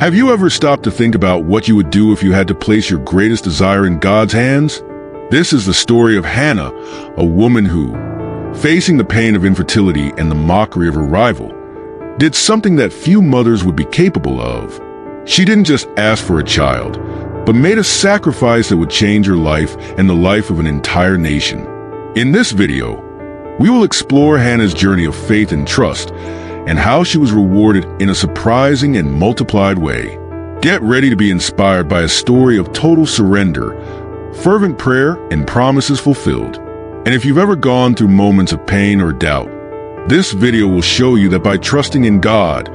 Have you ever stopped to think about what you would do if you had to place your greatest desire in God's hands? This is the story of Hannah, a woman who, facing the pain of infertility and the mockery of her rival, did something that few mothers would be capable of. She didn't just ask for a child, but made a sacrifice that would change her life and the life of an entire nation. In this video, we will explore Hannah's journey of faith and trust, and how she was rewarded in a surprising and multiplied way. Get ready to be inspired by a story of total surrender, fervent prayer, and promises fulfilled. And if you've ever gone through moments of pain or doubt, this video will show you that by trusting in God,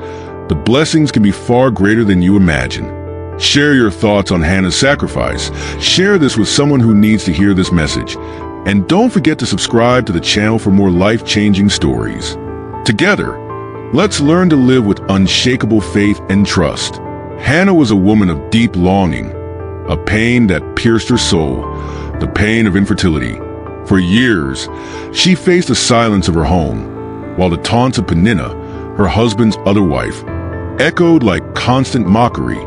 the blessings can be far greater than you imagine. Share your thoughts on Hannah's sacrifice. Share this with someone who needs to hear this message. And don't forget to subscribe to the channel for more life-changing stories. Together, let's learn to live with unshakable faith and trust. Hannah was a woman of deep longing, a pain that pierced her soul, the pain of infertility. For years, she faced the silence of her home, while the taunts of Peninnah, her husband's other wife, echoed like constant mockery.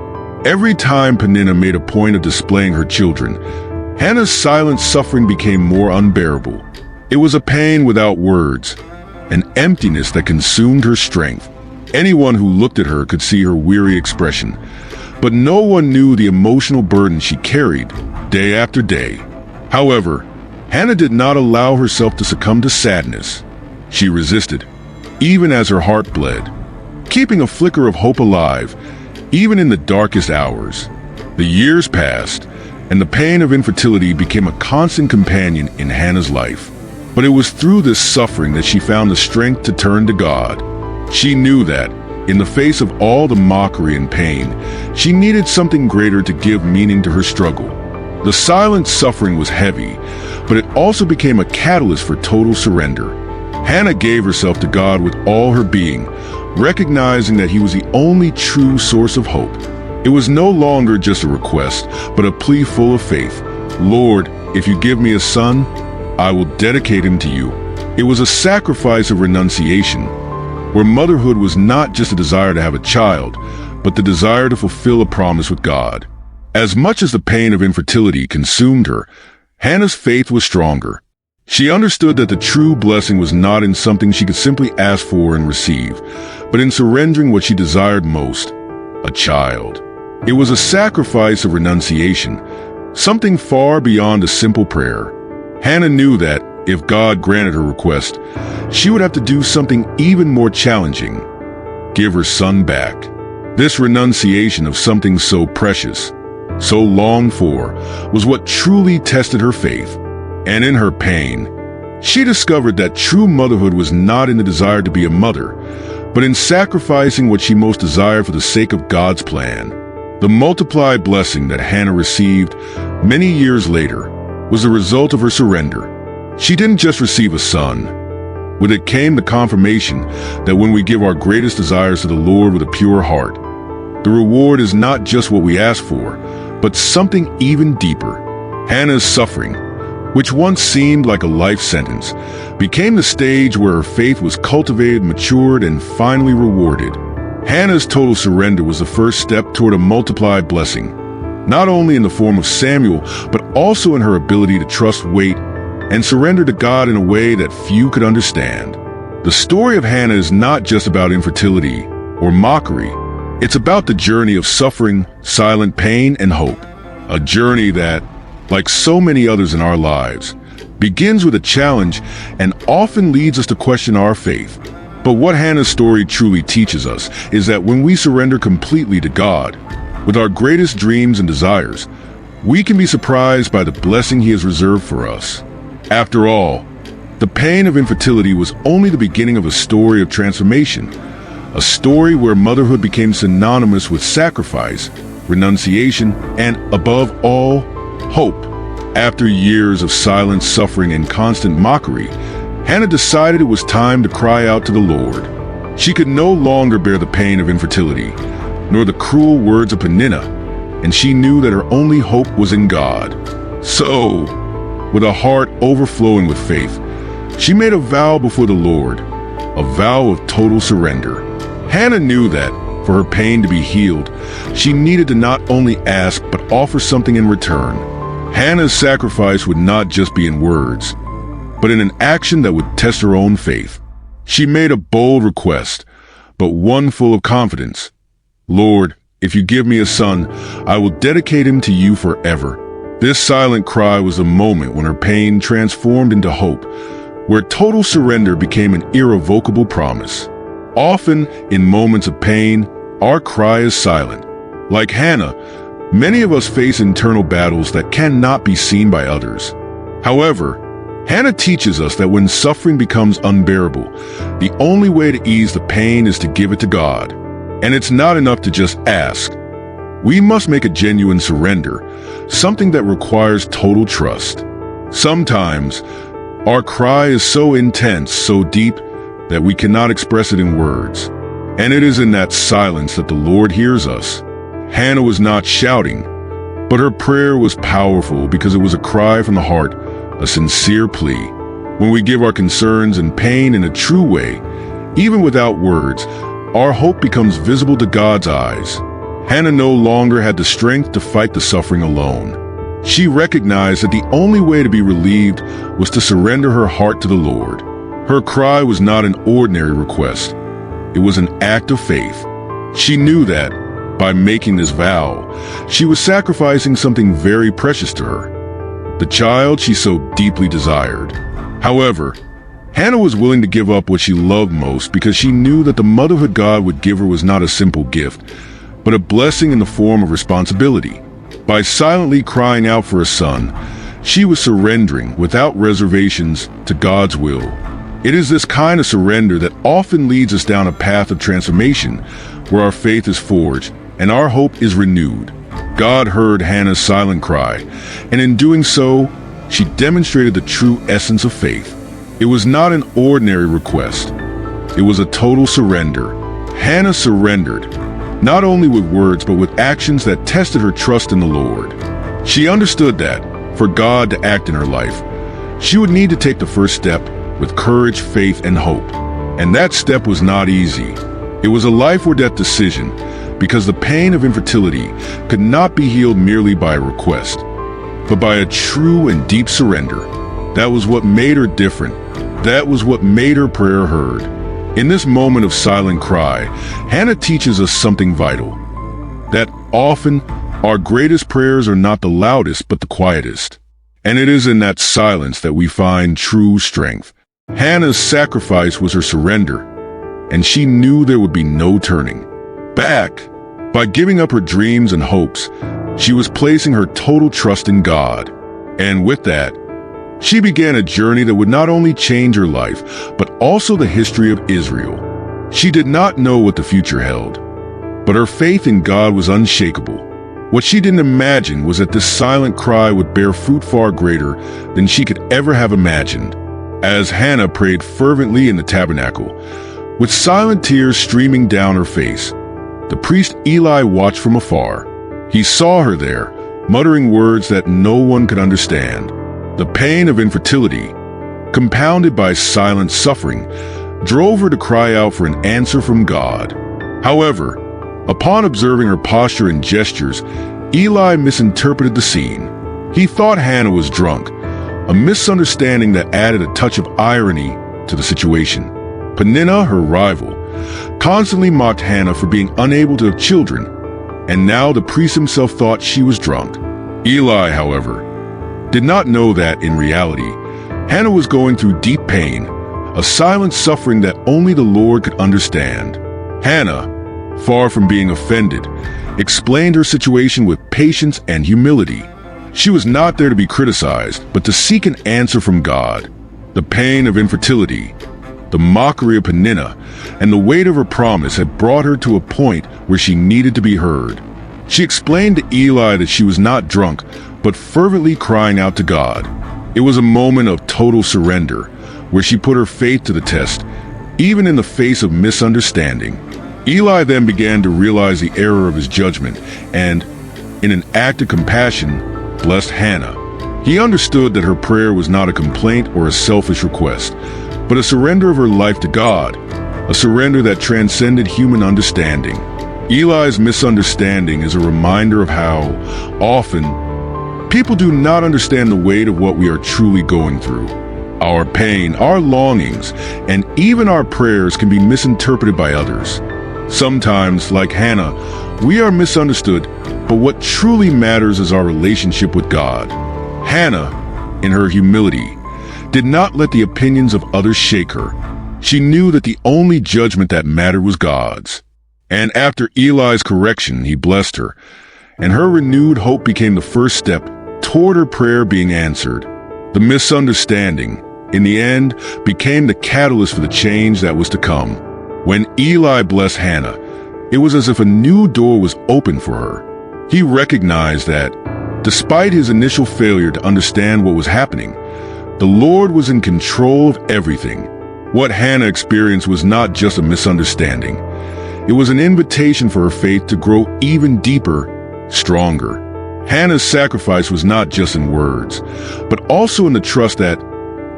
Every time Peninnah made a point of displaying her children, Hannah's silent suffering became more unbearable. It was a pain without words, an emptiness that consumed her strength. Anyone who looked at her could see her weary expression, but no one knew the emotional burden she carried day after day. However, Hannah did not allow herself to succumb to sadness. She resisted, even as her heart bled, keeping a flicker of hope alive, even in the darkest hours. The years passed, and the pain of infertility became a constant companion in Hannah's life. But it was through this suffering that she found the strength to turn to God. She knew that, in the face of all the mockery and pain, she needed something greater to give meaning to her struggle. The silent suffering was heavy, but it also became a catalyst for total surrender. Hannah gave herself to God with all her being, recognizing that He was the only true source of hope. It was no longer just a request, but a plea full of faith. Lord, if you give me a son, I will dedicate him to you. It was a sacrifice of renunciation, where motherhood was not just a desire to have a child, but the desire to fulfill a promise with God. As much as the pain of infertility consumed her, Hannah's faith was stronger. She understood that the true blessing was not in something she could simply ask for and receive, but in surrendering what she desired most, a child. It was a sacrifice of renunciation, something far beyond a simple prayer. Hannah knew that, if God granted her request, she would have to do something even more challenging: give her son back. This renunciation of something so precious, so longed for, was what truly tested her faith. And in her pain, she discovered that true motherhood was not in the desire to be a mother, but in sacrificing what she most desired for the sake of God's plan. The multiplied blessing that Hannah received many years later was the result of her surrender. She didn't just receive a son. With it came the confirmation that when we give our greatest desires to the Lord with a pure heart, the reward is not just what we ask for, but something even deeper. Hannah's suffering, which once seemed like a life sentence, became the stage where her faith was cultivated, matured, and finally rewarded. Hannah's total surrender was the first step toward a multiplied blessing, not only in the form of Samuel, but also in her ability to trust, wait, and surrender to God in a way that few could understand. The story of Hannah is not just about infertility or mockery. It's about the journey of suffering, silent pain, and hope. A journey that, like so many others in our lives, begins with a challenge and often leads us to question our faith. But what Hannah's story truly teaches us is that when we surrender completely to God, with our greatest dreams and desires, we can be surprised by the blessing He has reserved for us. After all, the pain of infertility was only the beginning of a story of transformation, a story where motherhood became synonymous with sacrifice, renunciation, and, above all, hope. After years of silent suffering and constant mockery, Hannah decided it was time to cry out to the Lord. She could no longer bear the pain of infertility, nor the cruel words of Peninnah, and she knew that her only hope was in God. So, with a heart overflowing with faith, she made a vow before the Lord, a vow of total surrender. Hannah knew that, for her pain to be healed, she needed to not only ask but offer something in return. Hannah's sacrifice would not just be in words, but in an action that would test her own faith. She made a bold request, but one full of confidence. "Lord, if you give me a son, I will dedicate him to you forever." This silent cry was the moment when her pain transformed into hope, where total surrender became an irrevocable promise. Often, in moments of pain, our cry is silent. Like Hannah, many of us face internal battles that cannot be seen by others. However, Hannah teaches us that when suffering becomes unbearable, the only way to ease the pain is to give it to God. And it's not enough to just ask. We must make a genuine surrender, something that requires total trust. Sometimes, our cry is so intense, so deep, that we cannot express it in words. And it is in that silence that the Lord hears us. Hannah was not shouting, but her prayer was powerful because it was a cry from the heart, a sincere plea. When we give our concerns and pain in a true way, even without words, our hope becomes visible to God's eyes. Hannah no longer had the strength to fight the suffering alone. She recognized that the only way to be relieved was to surrender her heart to the Lord. Her cry was not an ordinary request. It was an act of faith. She knew that, by making this vow, she was sacrificing something very precious to her, the child she so deeply desired. However, Hannah was willing to give up what she loved most because she knew that the motherhood God would give her was not a simple gift, but a blessing in the form of responsibility. By silently crying out for a son, she was surrendering without reservations to God's will. It is this kind of surrender that often leads us down a path of transformation, where our faith is forged and our hope is renewed. God heard Hannah's silent cry, and in doing so, she demonstrated the true essence of faith. It was not an ordinary request. It was a total surrender. Hannah surrendered, not only with words but with actions that tested her trust in the Lord. She understood that, for God to act in her life, she would need to take the first step with courage, faith, and hope. And that step was not easy. It was a life or death decision, because the pain of infertility could not be healed merely by a request, but by a true and deep surrender. That was what made her different. That was what made her prayer heard. In this moment of silent cry, Hannah teaches us something vital, that often our greatest prayers are not the loudest but the quietest. And it is in that silence that we find true strength. Hannah's sacrifice was her surrender, and she knew there would be no turning back. By giving up her dreams and hopes, she was placing her total trust in God. And with that, she began a journey that would not only change her life, but also the history of Israel. She did not know what the future held, but her faith in God was unshakable. What she didn't imagine was that this silent cry would bear fruit far greater than she could ever have imagined. As Hannah prayed fervently in the tabernacle, with silent tears streaming down her face, the priest Eli watched from afar. He saw her there, muttering words that no one could understand. The pain of infertility, compounded by silent suffering, drove her to cry out for an answer from God. However, upon observing her posture and gestures, Eli misinterpreted the scene. He thought Hannah was drunk, a misunderstanding that added a touch of irony to the situation. Peninnah, her rival, constantly mocked Hannah for being unable to have children, and now the priest himself thought she was drunk. Eli, however, did not know that, in reality, Hannah was going through deep pain, a silent suffering that only the Lord could understand. Hannah, far from being offended, explained her situation with patience and humility. She was not there to be criticized, but to seek an answer from God. The pain of infertility, the mockery of Peninnah, and the weight of her promise had brought her to a point where she needed to be heard. She explained to Eli that she was not drunk, but fervently crying out to God. It was a moment of total surrender, where she put her faith to the test, even in the face of misunderstanding. Eli then began to realize the error of his judgment, and, in an act of compassion, blessed Hannah. He understood that her prayer was not a complaint or a selfish request, but a surrender of her life to God, a surrender that transcended human understanding. Eli's misunderstanding is a reminder of how often people do not understand the weight of what we are truly going through. Our pain, our longings, and even our prayers can be misinterpreted by others. Sometimes, like Hannah, we are misunderstood, but what truly matters is our relationship with God. Hannah, in her humility, did not let the opinions of others shake her. She knew that the only judgment that mattered was God's. And after Eli's correction, he blessed her, and her renewed hope became the first step toward her prayer being answered. The misunderstanding, in the end, became the catalyst for the change that was to come. When Eli blessed Hannah, it was as if a new door was open for her. He recognized that, despite his initial failure to understand what was happening, the Lord was in control of everything. What Hannah experienced was not just a misunderstanding. It was an invitation for her faith to grow even deeper, stronger. Hannah's sacrifice was not just in words, but also in the trust that,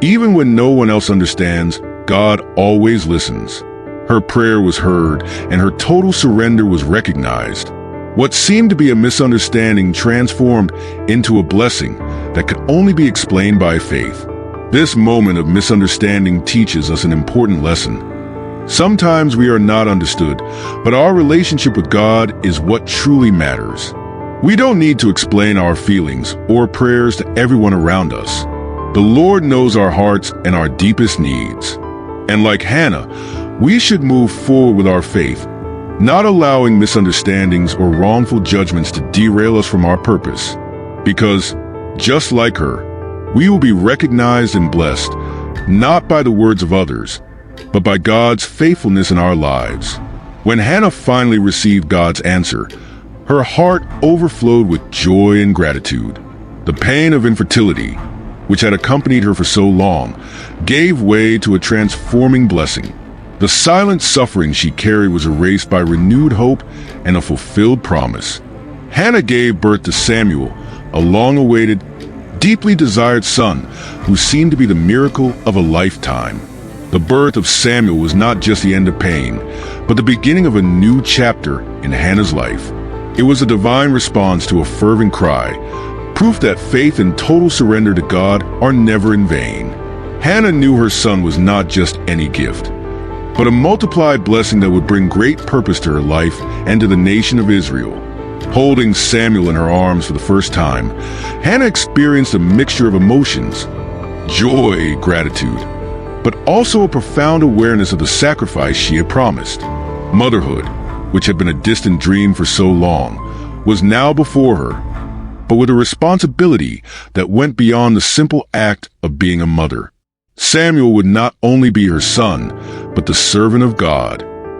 even when no one else understands, God always listens. Her prayer was heard, and her total surrender was recognized. What seemed to be a misunderstanding transformed into a blessing that could only be explained by faith. This moment of misunderstanding teaches us an important lesson. Sometimes we are not understood, but our relationship with God is what truly matters. We don't need to explain our feelings or prayers to everyone around us. The Lord knows our hearts and our deepest needs. And like Hannah, we should move forward with our faith, not allowing misunderstandings or wrongful judgments to derail us from our purpose. Because, just like her, we will be recognized and blessed, not by the words of others, but by God's faithfulness in our lives. When Hannah finally received God's answer, her heart overflowed with joy and gratitude. The pain of infertility, which had accompanied her for so long, gave way to a transforming blessing. The silent suffering she carried was erased by renewed hope and a fulfilled promise. Hannah gave birth to Samuel, a long-awaited, deeply desired son who seemed to be the miracle of a lifetime. The birth of Samuel was not just the end of pain, but the beginning of a new chapter in Hannah's life. It was a divine response to a fervent cry, proof that faith and total surrender to God are never in vain. Hannah knew her son was not just any gift, but a multiplied blessing that would bring great purpose to her life and to the nation of Israel. Holding Samuel in her arms for the first time, Hannah experienced a mixture of emotions, joy, gratitude, but also a profound awareness of the sacrifice she had promised. Motherhood, which had been a distant dream for so long, was now before her, but with a responsibility that went beyond the simple act of being a mother. Samuel would not only be her son, but the servant of God.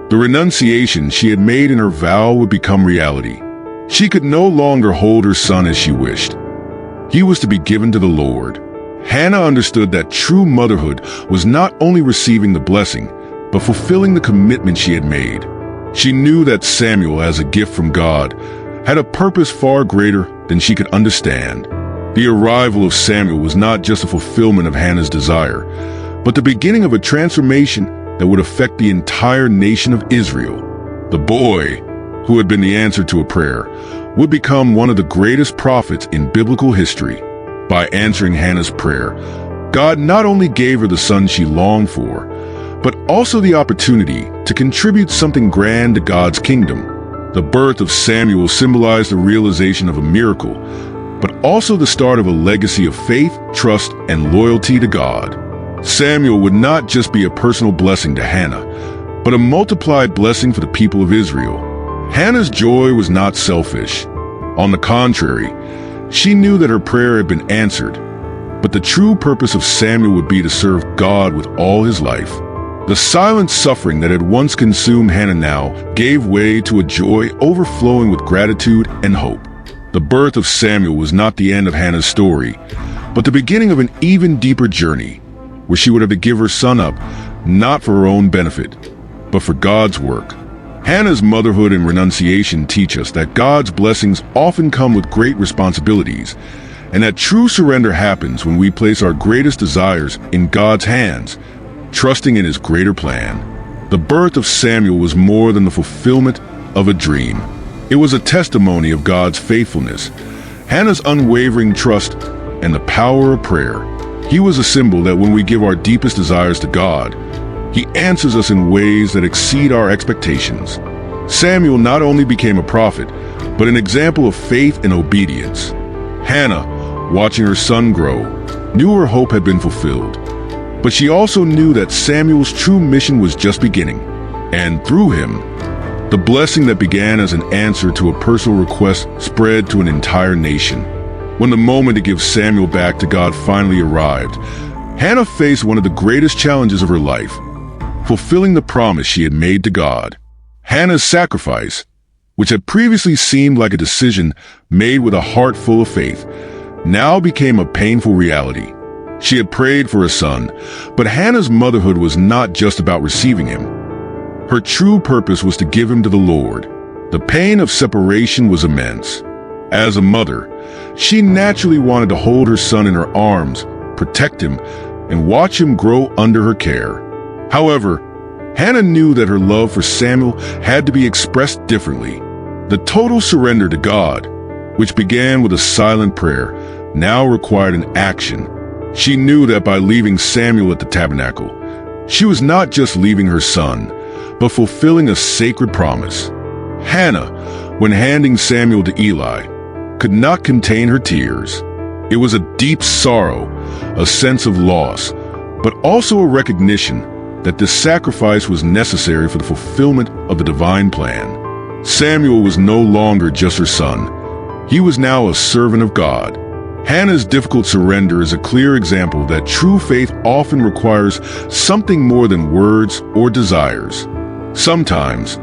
The renunciation she had made in her vow would become reality. She could no longer hold her son as she wished. He was to be given to the Lord. Hannah understood that true motherhood was not only receiving the blessing, but fulfilling the commitment she had made. She knew that Samuel, as a gift from God, had a purpose far greater than she could understand. The arrival of Samuel was not just a fulfillment of Hannah's desire, but the beginning of a transformation that would affect the entire nation of Israel. The boy, who had been the answer to a prayer, would become one of the greatest prophets in biblical history. By answering Hannah's prayer, God not only gave her the son she longed for, but also the opportunity to contribute something grand to God's kingdom. The birth of Samuel symbolized the realization of a miracle, but also the start of a legacy of faith, trust, and loyalty to God. Samuel would not just be a personal blessing to Hannah, but a multiplied blessing for the people of Israel. Hannah's joy was not selfish. On the contrary, she knew that her prayer had been answered, but the true purpose of Samuel would be to serve God with all his life. The silent suffering that had once consumed Hannah now gave way to a joy overflowing with gratitude and hope. The birth of Samuel was not the end of Hannah's story, but the beginning of an even deeper journey, where she would have to give her son up, not for her own benefit, but for God's work. Hannah's motherhood and renunciation teach us that God's blessings often come with great responsibilities, and that true surrender happens when we place our greatest desires in God's hands, trusting in his greater plan. The birth of Samuel was more than the fulfillment of a dream. It was a testimony of God's faithfulness, Hannah's unwavering trust, and the power of prayer. He was a symbol that when we give our deepest desires to God, He answers us in ways that exceed our expectations. Samuel not only became a prophet, but an example of faith and obedience. Hannah, watching her son grow, knew her hope had been fulfilled. But she also knew that Samuel's true mission was just beginning, and through him, the blessing that began as an answer to a personal request spread to an entire nation. When the moment to give Samuel back to God finally arrived, Hannah faced one of the greatest challenges of her life, fulfilling the promise she had made to God. Hannah's sacrifice, which had previously seemed like a decision made with a heart full of faith, now became a painful reality. She had prayed for a son, but Hannah's motherhood was not just about receiving him. Her true purpose was to give him to the Lord. The pain of separation was immense. As a mother, she naturally wanted to hold her son in her arms, protect him, and watch him grow under her care. However, Hannah knew that her love for Samuel had to be expressed differently. The total surrender to God, which began with a silent prayer, now required an action. She knew that by leaving Samuel at the tabernacle, she was not just leaving her son, but fulfilling a sacred promise. Hannah, when handing Samuel to Eli, could not contain her tears. It was a deep sorrow, a sense of loss, but also a recognition that this sacrifice was necessary for the fulfillment of the divine plan. Samuel was no longer just her son. He was now a servant of God. Hannah's difficult surrender is a clear example that true faith often requires something more than words or desires. Sometimes,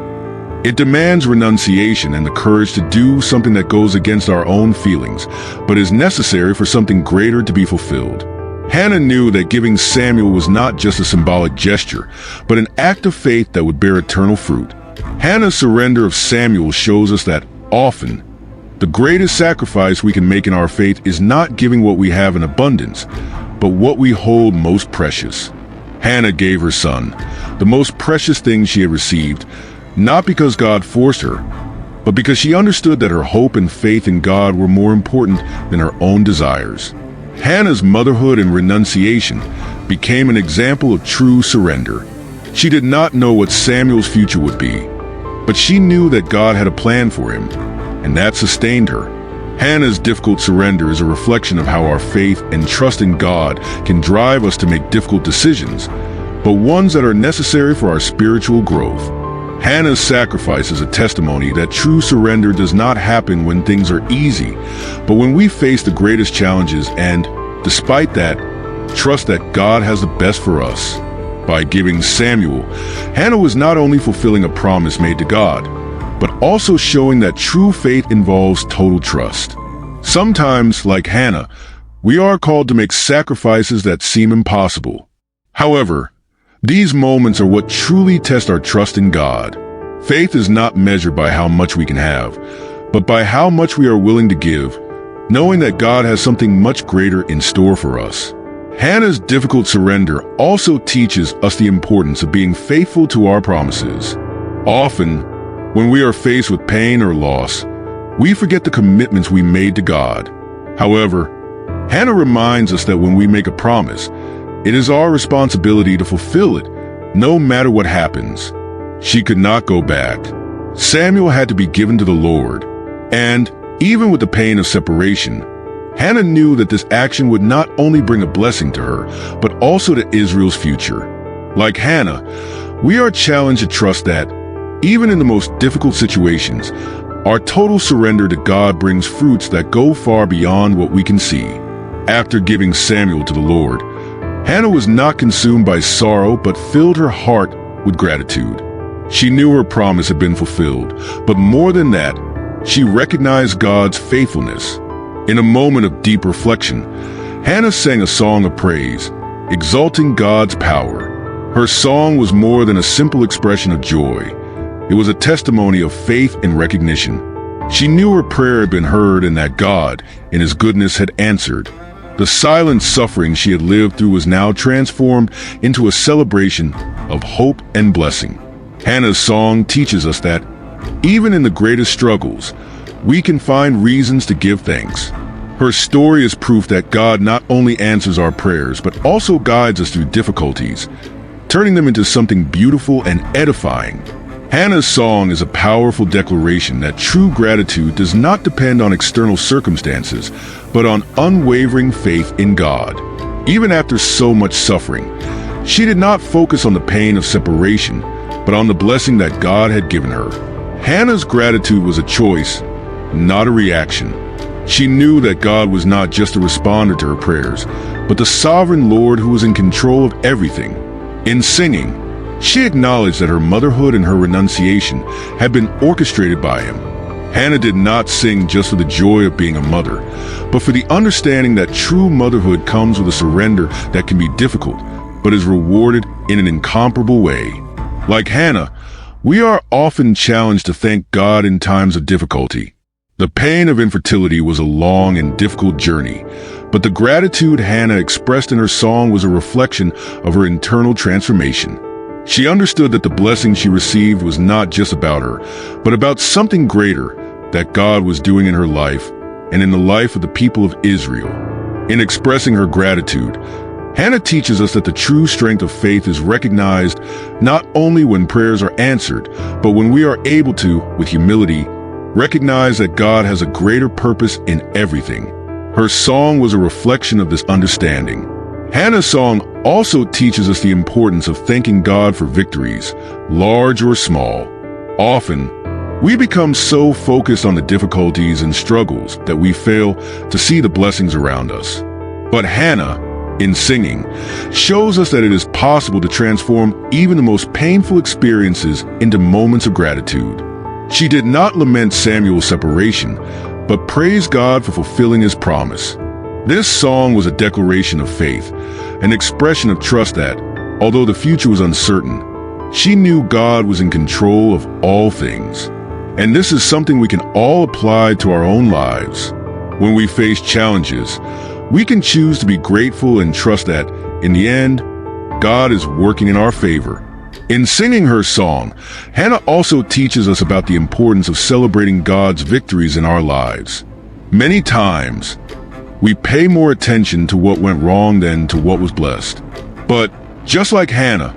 it demands renunciation and the courage to do something that goes against our own feelings, but is necessary for something greater to be fulfilled. Hannah knew that giving Samuel was not just a symbolic gesture, but an act of faith that would bear eternal fruit. Hannah's surrender of Samuel shows us that often, the greatest sacrifice we can make in our faith is not giving what we have in abundance, but what we hold most precious. Hannah gave her son, the most precious thing she had received, not because God forced her, but because she understood that her hope and faith in God were more important than her own desires. Hannah's motherhood and renunciation became an example of true surrender. She did not know what Samuel's future would be, but she knew that God had a plan for him, and that sustained her. Hannah's difficult surrender is a reflection of how our faith and trust in God can drive us to make difficult decisions, but ones that are necessary for our spiritual growth. Hannah's sacrifice is a testimony that true surrender does not happen when things are easy, but when we face the greatest challenges and, despite that, trust that God has the best for us. By giving Samuel, Hannah was not only fulfilling a promise made to God, but also showing that true faith involves total trust. Sometimes, like Hannah, we are called to make sacrifices that seem impossible. However, these moments are what truly test our trust in God. Faith is not measured by how much we can have, but by how much we are willing to give, knowing that God has something much greater in store for us. Hannah's difficult surrender also teaches us the importance of being faithful to our promises. Often, when we are faced with pain or loss, we forget the commitments we made to God. However, Hannah reminds us that when we make a promise, it is our responsibility to fulfill it, no matter what happens. She could not go back. Samuel had to be given to the Lord, and even with the pain of separation, Hannah knew that this action would not only bring a blessing to her, but also to Israel's future. Like Hannah, we are challenged to trust that, even in the most difficult situations, our total surrender to God brings fruits that go far beyond what we can see. After giving Samuel to the Lord, Hannah was not consumed by sorrow, but filled her heart with gratitude. She knew her promise had been fulfilled, but more than that, she recognized God's faithfulness. In a moment of deep reflection, Hannah sang a song of praise, exalting God's power. Her song was more than a simple expression of joy. It was a testimony of faith and recognition. She knew her prayer had been heard and that God, in His goodness, had answered. The silent suffering she had lived through was now transformed into a celebration of hope and blessing. Hannah's song teaches us that Even in the greatest struggles, we can find reasons to give thanks. Her story is proof that God not only answers our prayers, but also guides us through difficulties, turning them into something beautiful and edifying. Hannah's song is a powerful declaration that true gratitude does not depend on external circumstances, but on unwavering faith in God. Even after so much suffering, she did not focus on the pain of separation, but on the blessing that God had given her. Hannah's gratitude was a choice, not a reaction. She knew that God was not just a responder to her prayers, but the sovereign Lord who was in control of everything. In singing, she acknowledged that her motherhood and her renunciation had been orchestrated by Him. Hannah did not sing just for the joy of being a mother, but for the understanding that true motherhood comes with a surrender that can be difficult, but is rewarded in an incomparable way. Like Hannah, we are often challenged to thank God in times of difficulty. The pain of infertility was a long and difficult journey, but the gratitude Hannah expressed in her song was a reflection of her internal transformation. She understood that the blessing she received was not just about her, but about something greater that God was doing in her life and in the life of the people of Israel. In expressing her gratitude, Hannah teaches us that the true strength of faith is recognized not only when prayers are answered, but when we are able to, with humility, recognize that God has a greater purpose in everything. Her song was a reflection of this understanding. Hannah's song also teaches us the importance of thanking God for victories, large or small. Often, we become so focused on the difficulties and struggles that we fail to see the blessings around us. But Hannah, in singing, shows us that it is possible to transform even the most painful experiences into moments of gratitude. She did not lament Samuel's separation, but praised God for fulfilling His promise. This song was a declaration of faith, an expression of trust that, although the future was uncertain, she knew God was in control of all things. And this is something we can all apply to our own lives. When we face challenges, we can choose to be grateful and trust that, in the end, God is working in our favor. In singing her song, Hannah also teaches us about the importance of celebrating God's victories in our lives. Many times, we pay more attention to what went wrong than to what was blessed. But just like Hannah,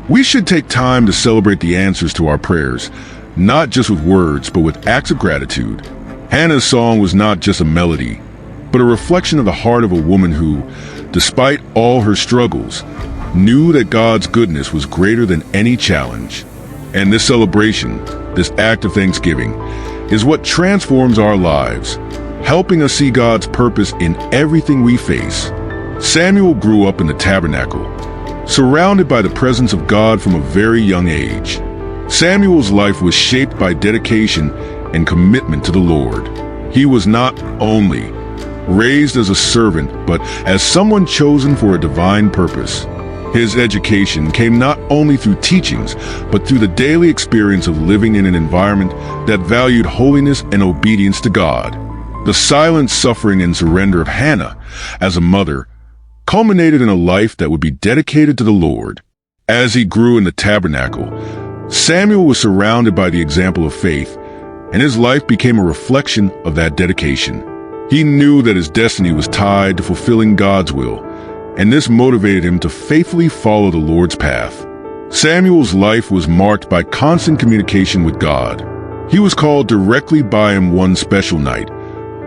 we should take time to celebrate the answers to our prayers, not just with words, but with acts of gratitude. Hannah's song was not just a melody, but a reflection of the heart of a woman who, despite all her struggles, knew that God's goodness was greater than any challenge. And this celebration, this act of thanksgiving, is what transforms our lives, helping us see God's purpose in everything we face. Samuel grew up in the tabernacle, surrounded by the presence of God from a very young age. Samuel's life was shaped by dedication and commitment to the Lord. He was not only raised as a servant, but as someone chosen for a divine purpose. His education came not only through teachings, but through the daily experience of living in an environment that valued holiness and obedience to God. The silent suffering and surrender of Hannah as a mother culminated in a life that would be dedicated to the Lord. As he grew in the tabernacle, Samuel was surrounded by the example of faith, and his life became a reflection of that dedication. He knew that his destiny was tied to fulfilling God's will, and this motivated him to faithfully follow the Lord's path. Samuel's life was marked by constant communication with God. He was called directly by Him one special night,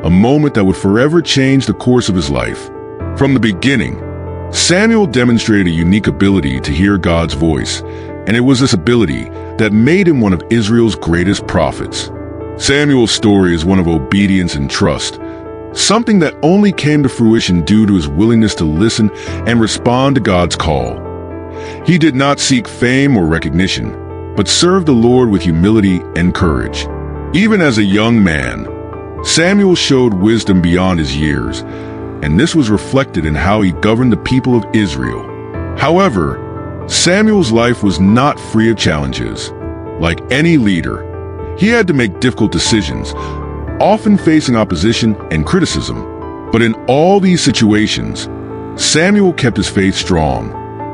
a moment that would forever change the course of his life. From the beginning, Samuel demonstrated a unique ability to hear God's voice, and it was this ability that made him one of Israel's greatest prophets. Samuel's story is one of obedience and trust, something that only came to fruition due to his willingness to listen and respond to God's call. He did not seek fame or recognition, but served the Lord with humility and courage. Even as a young man, Samuel showed wisdom beyond his years, and this was reflected in how he governed the people of Israel. However, Samuel's life was not free of challenges. Like any leader, he had to make difficult decisions, often facing opposition and criticism. But in all these situations, Samuel kept his faith strong.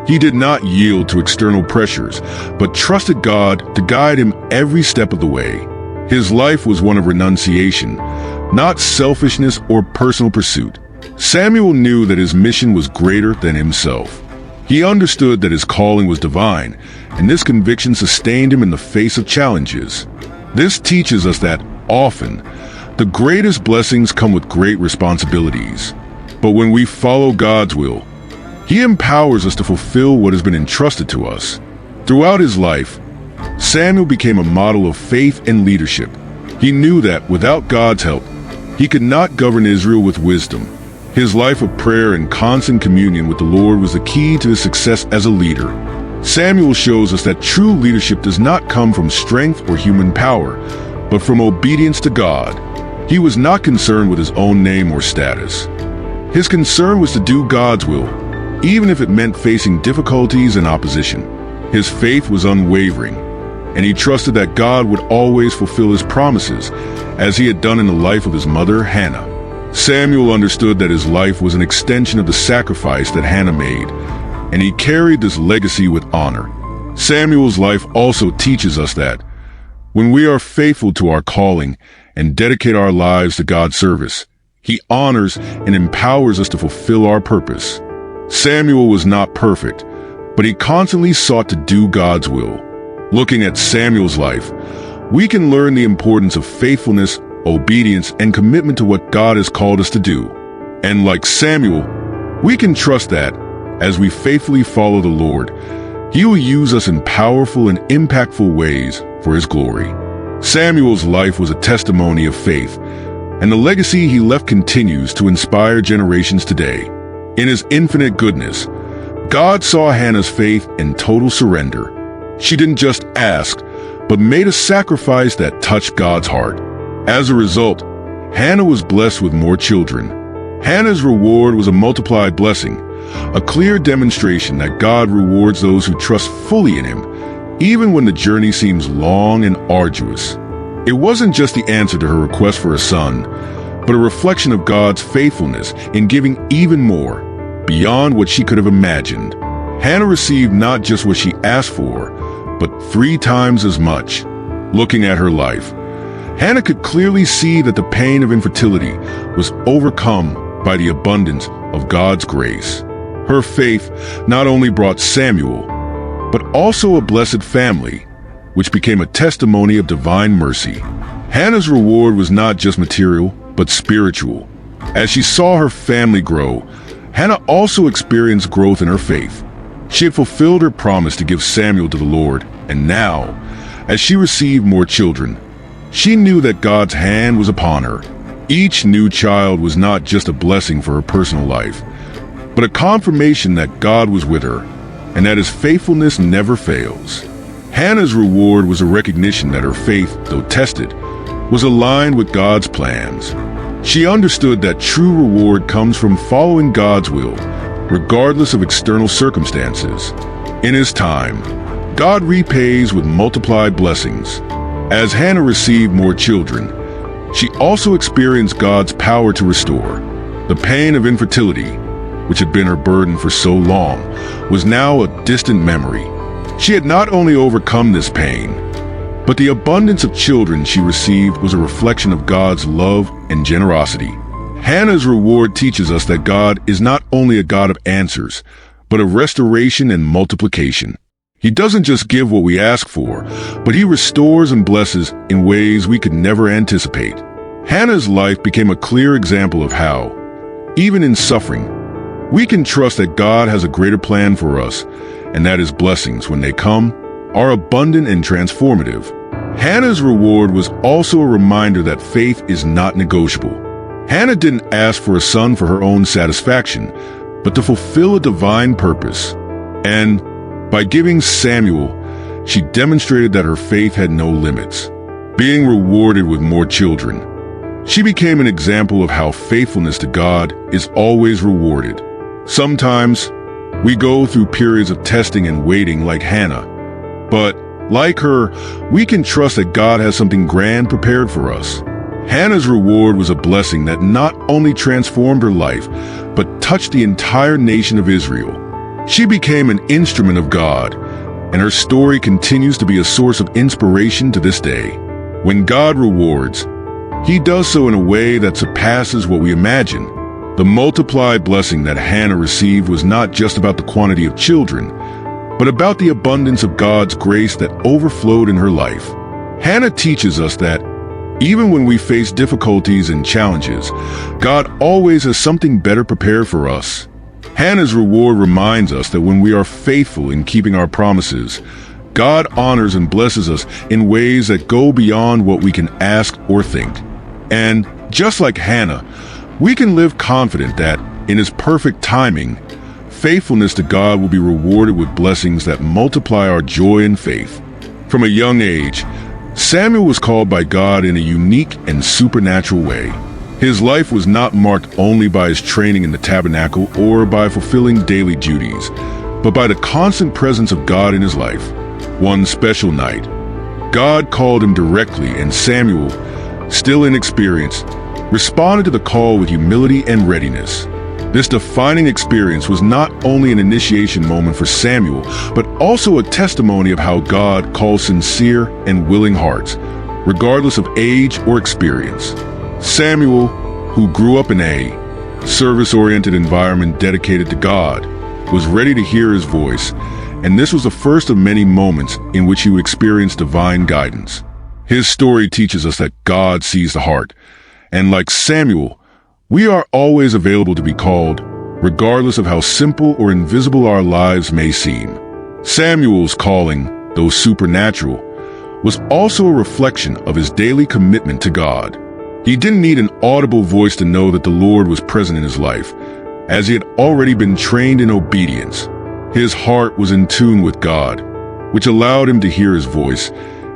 He did not yield to external pressures, but trusted God to guide him every step of the way. His life was one of renunciation, not selfishness or personal pursuit. Samuel knew that his mission was greater than himself. He understood that his calling was divine, and this conviction sustained him in the face of challenges. This teaches us that often, the greatest blessings come with great responsibilities. But when we follow God's will, He empowers us to fulfill what has been entrusted to us. Throughout his life, Samuel became a model of faith and leadership. He knew that without God's help, he could not govern Israel with wisdom. His life of prayer and constant communion with the Lord was the key to his success as a leader. Samuel shows us that true leadership does not come from strength or human power, but from obedience to God. He was not concerned with his own name or status. His concern was to do God's will, even if it meant facing difficulties and opposition. His faith was unwavering, and he trusted that God would always fulfill his promises, as he had done in the life of his mother, Hannah. Samuel understood that his life was an extension of the sacrifice that Hannah made, and he carried this legacy with honor. Samuel's life also teaches us that when we are faithful to our calling and dedicate our lives to God's service, He honors and empowers us to fulfill our purpose. Samuel was not perfect, but he constantly sought to do God's will. Looking at Samuel's life, we can learn the importance of faithfulness, obedience, and commitment to what God has called us to do. And like Samuel, we can trust that, as we faithfully follow the Lord, He will use us in powerful and impactful ways for His glory. Samuel's life was a testimony of faith, and the legacy he left continues to inspire generations today. In His infinite goodness, God saw Hannah's faith and total surrender. She didn't just ask, but made a sacrifice that touched God's heart. As a result, Hannah was blessed with more children. Hannah's reward was a multiplied blessing, a clear demonstration that God rewards those who trust fully in Him, even when the journey seems long and arduous. It wasn't just the answer to her request for a son, but a reflection of God's faithfulness in giving even more, beyond what she could have imagined. Hannah received not just what she asked for, but 3 times as much. Looking at her life, Hannah could clearly see that the pain of infertility was overcome by the abundance of God's grace. Her faith not only brought Samuel, but also a blessed family, which became a testimony of divine mercy. Hannah's reward was not just material, but spiritual. As she saw her family grow, Hannah also experienced growth in her faith. She had fulfilled her promise to give Samuel to the Lord, and now, as she received more children, she knew that God's hand was upon her. Each new child was not just a blessing for her personal life, but a confirmation that God was with her, and that His faithfulness never fails. Hannah's reward was a recognition that her faith, though tested, was aligned with God's plans. She understood that true reward comes from following God's will, regardless of external circumstances. In His time, God repays with multiplied blessings. As Hannah received more children, she also experienced God's power to restore. The pain of infertility, which had been her burden for so long, was now a distant memory. She had not only overcome this pain, but the abundance of children she received was a reflection of God's love and generosity. Hannah's reward teaches us that God is not only a God of answers, but of restoration and multiplication. He doesn't just give what we ask for, but He restores and blesses in ways we could never anticipate. Hannah's life became a clear example of how, even in suffering, we can trust that God has a greater plan for us, and that His blessings, when they come, are abundant and transformative. Hannah's reward was also a reminder that faith is not negotiable. Hannah didn't ask for a son for her own satisfaction, but to fulfill a divine purpose. And by giving Samuel, she demonstrated that her faith had no limits. Being rewarded with more children, she became an example of how faithfulness to God is always rewarded. Sometimes, we go through periods of testing and waiting like Hannah, but like her, we can trust that God has something grand prepared for us. Hannah's reward was a blessing that not only transformed her life, but touched the entire nation of Israel. She became an instrument of God, and her story continues to be a source of inspiration to this day. When God rewards, He does so in a way that surpasses what we imagine. The multiplied blessing that Hannah received was not just about the quantity of children, but about the abundance of God's grace that overflowed in her life. Hannah teaches us that even when we face difficulties and challenges, God always has something better prepared for us. Hannah's reward reminds us that when we are faithful in keeping our promises, God honors and blesses us in ways that go beyond what we can ask or think. And just like Hannah, we can live confident that, in His perfect timing, faithfulness to God will be rewarded with blessings that multiply our joy and faith. From a young age, Samuel was called by God in a unique and supernatural way. His life was not marked only by his training in the tabernacle or by fulfilling daily duties, but by the constant presence of God in his life. One special night, God called him directly, and Samuel, still inexperienced, responded to the call with humility and readiness. This defining experience was not only an initiation moment for Samuel, but also a testimony of how God calls sincere and willing hearts, regardless of age or experience. Samuel, who grew up in a service-oriented environment dedicated to God, was ready to hear His voice, and this was the first of many moments in which he would experience divine guidance. His story teaches us that God sees the heart, and like Samuel, we are always available to be called, regardless of how simple or invisible our lives may seem. Samuel's calling, though supernatural, was also a reflection of his daily commitment to God. He didn't need an audible voice to know that the Lord was present in his life, as he had already been trained in obedience. His heart was in tune with God, which allowed him to hear His voice,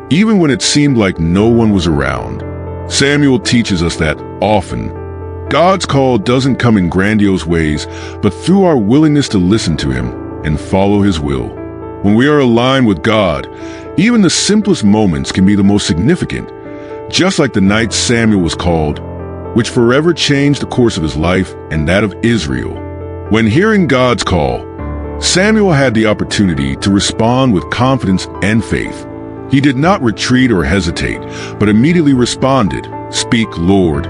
even when it seemed like no one was around. Samuel teaches us that often, God's call doesn't come in grandiose ways, but through our willingness to listen to Him and follow His will. When we are aligned with God, even the simplest moments can be the most significant, just like the night Samuel was called, which forever changed the course of his life and that of Israel. When hearing God's call, Samuel had the opportunity to respond with confidence and faith. He did not retreat or hesitate, but immediately responded, "Speak, Lord,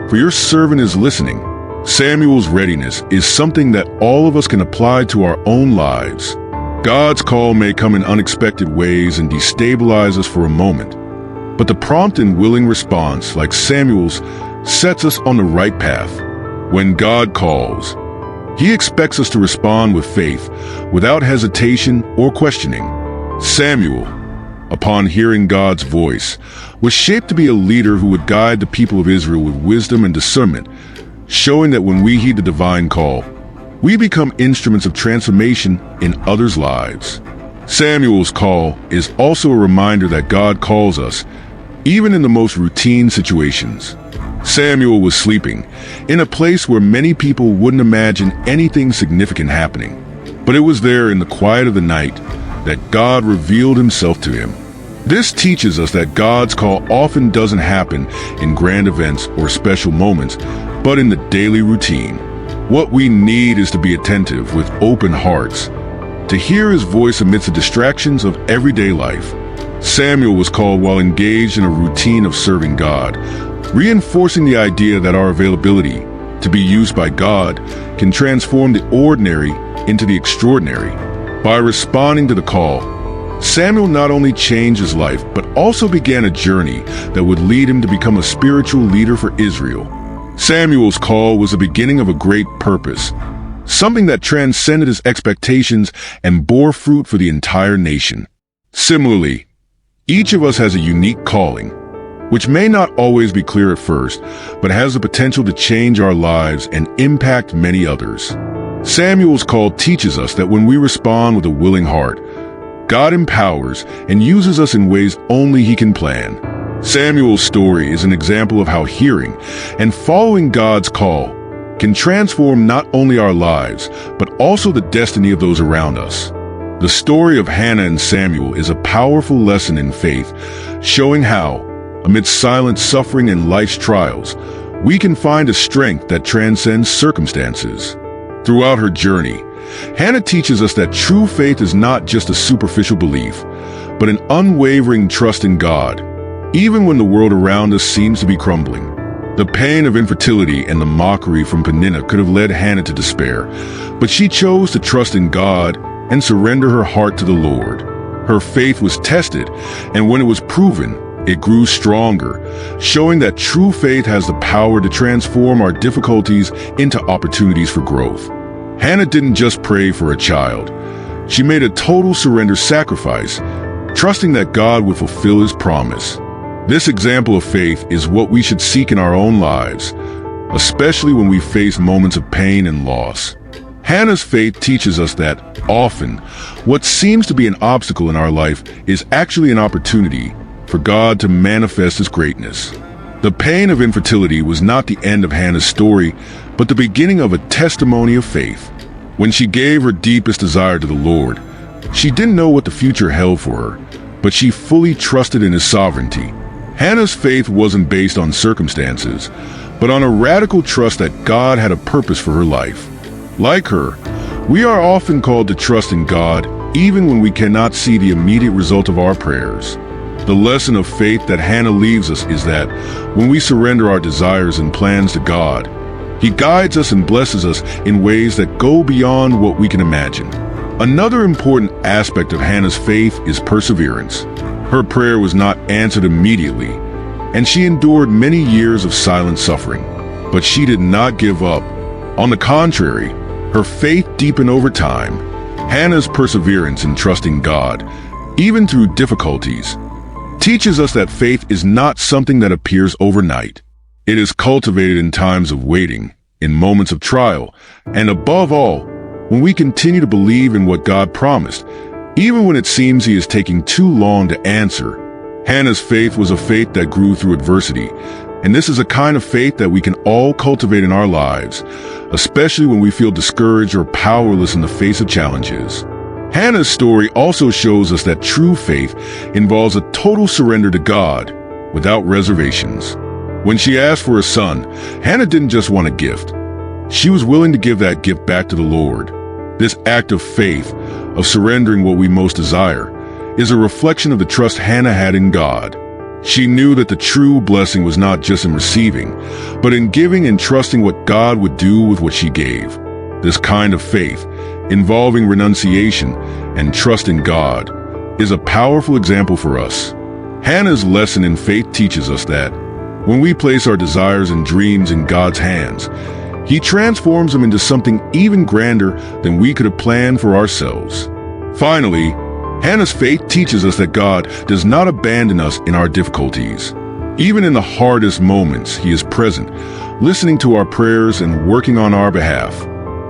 for your servant is listening." Samuel's readiness is something that all of us can apply to our own lives. God's call may come in unexpected ways and destabilize us for a moment, but the prompt and willing response, like Samuel's, sets us on the right path. When God calls, He expects us to respond with faith, without hesitation or questioning. Samuel, upon hearing God's voice, was shaped to be a leader who would guide the people of Israel with wisdom and discernment, showing that when we heed the divine call, we become instruments of transformation in others' lives. Samuel's call is also a reminder that God calls us, even in the most routine situations. Samuel was sleeping, in a place where many people wouldn't imagine anything significant happening. But it was there in the quiet of the night that God revealed Himself to him. This teaches us that God's call often doesn't happen in grand events or special moments, but in the daily routine. What we need is to be attentive with open hearts, to hear His voice amidst the distractions of everyday life. Samuel was called while engaged in a routine of serving God, reinforcing the idea that our availability to be used by God can transform the ordinary into the extraordinary. By responding to the call, Samuel not only changed his life, but also began a journey that would lead him to become a spiritual leader for Israel. Samuel's call was the beginning of a great purpose, something that transcended his expectations and bore fruit for the entire nation. Similarly, each of us has a unique calling, which may not always be clear at first, but has the potential to change our lives and impact many others. Samuel's call teaches us that when we respond with a willing heart, God empowers and uses us in ways only He can plan. Samuel's story is an example of how hearing and following God's call can transform not only our lives, but also the destiny of those around us. The story of Hannah and Samuel is a powerful lesson in faith, showing how, amidst silent suffering and life's trials, we can find a strength that transcends circumstances. Throughout her journey, Hannah teaches us that true faith is not just a superficial belief, but an unwavering trust in God, even when the world around us seems to be crumbling. The pain of infertility and the mockery from Peninnah could have led Hannah to despair, but she chose to trust in God and surrender her heart to the Lord. Her faith was tested, and when it was proven, it grew stronger, showing that true faith has the power to transform our difficulties into opportunities for growth. Hannah didn't just pray for a child. She made a total surrender sacrifice, trusting that God would fulfill his promise. This example of faith is what we should seek in our own lives, especially when we face moments of pain and loss. Hannah's faith teaches us that often, what seems to be an obstacle in our life is actually an opportunity for God to manifest his greatness. The pain of infertility was not the end of Hannah's story, but the beginning of a testimony of faith. When she gave her deepest desire to the Lord, she didn't know what the future held for her, but she fully trusted in his sovereignty. Hannah's faith wasn't based on circumstances, but on a radical trust that God had a purpose for her life. Like her, we are often called to trust in God even when we cannot see the immediate result of our prayers. The lesson of faith that Hannah leaves us is that when we surrender our desires and plans to God, he guides us and blesses us in ways that go beyond what we can imagine. Another important aspect of Hannah's faith is perseverance. Her prayer was not answered immediately, and she endured many years of silent suffering. But she did not give up. On the contrary, her faith deepened over time. Hannah's perseverance in trusting God, even through difficulties, teaches us that faith is not something that appears overnight. It is cultivated in times of waiting, in moments of trial, and above all, when we continue to believe in what God promised, even when it seems he is taking too long to answer. Hannah's faith was a faith that grew through adversity, and this is a kind of faith that we can all cultivate in our lives, especially when we feel discouraged or powerless in the face of challenges. Hannah's story also shows us that true faith involves a total surrender to God without reservations. When she asked for a son, Hannah didn't just want a gift. She was willing to give that gift back to the Lord. This act of faith, of surrendering what we most desire, is a reflection of the trust Hannah had in God. She knew that the true blessing was not just in receiving, but in giving and trusting what God would do with what she gave. This kind of faith, involving renunciation and trust in God, is a powerful example for us. Hannah's lesson in faith teaches us that when we place our desires and dreams in God's hands, he transforms them into something even grander than we could have planned for ourselves. Finally, Hannah's faith teaches us that God does not abandon us in our difficulties. Even in the hardest moments, he is present, listening to our prayers and working on our behalf.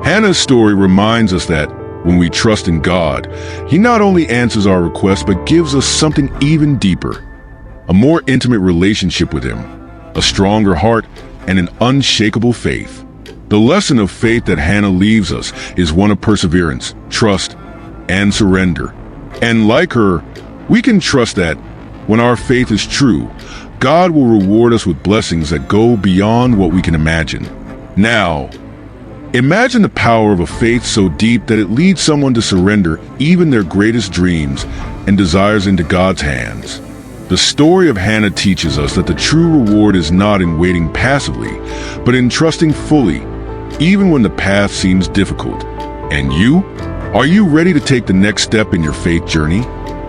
Hannah's story reminds us that when we trust in God, he not only answers our requests but gives us something even deeper, a more intimate relationship with him, a stronger heart, and an unshakable faith. The lesson of faith that Hannah leaves us is one of perseverance, trust, and surrender. And like her, we can trust that when our faith is true, God will reward us with blessings that go beyond what we can imagine. Now, imagine the power of a faith so deep that it leads someone to surrender even their greatest dreams and desires into God's hands. The story of Hannah teaches us that the true reward is not in waiting passively, but in trusting fully, even when the path seems difficult. And you? Are you ready to take the next step in your faith journey?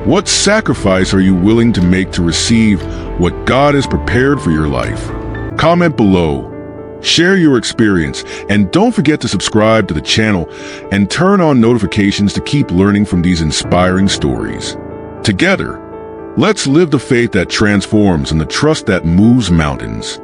What sacrifice are you willing to make to receive what God has prepared for your life? Comment below, share your experience, and don't forget to subscribe to the channel and turn on notifications to keep learning from these inspiring stories. Together, let's live the faith that transforms and the trust that moves mountains.